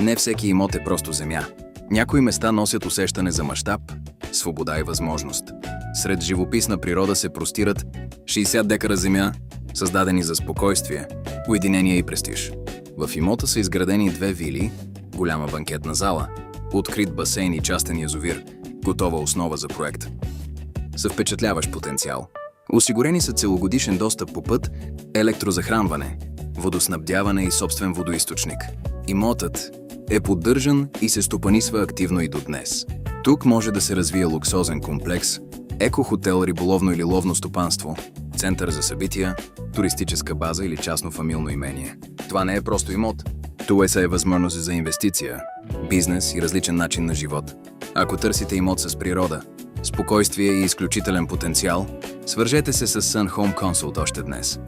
Не всеки имот е просто земя. Някои места носят усещане за мащаб, свобода и възможност. Сред живописна природа се простират 60 декара земя, създадени за спокойствие, уединение и престиж. В имота са изградени 2 вили, голяма банкетна зала, открит басейн и частен язовир, готова основа за проект. С впечатляващ потенциал. Осигурени са целогодишен достъп по път, електрозахранване, водоснабдяване и собствен водоизточник. Имотът е поддържан и се стопанисва активно и до днес. Тук може да се развие луксозен комплекс, екохотел, риболовно или ловно стопанство, център за събития, туристическа база или частно фамилно имение. Това не е просто имот. Това е възможност за инвестиция, бизнес и различен начин на живот. Ако търсите имот с природа, спокойствие и изключителен потенциал, свържете се с Sun Home Consult още днес.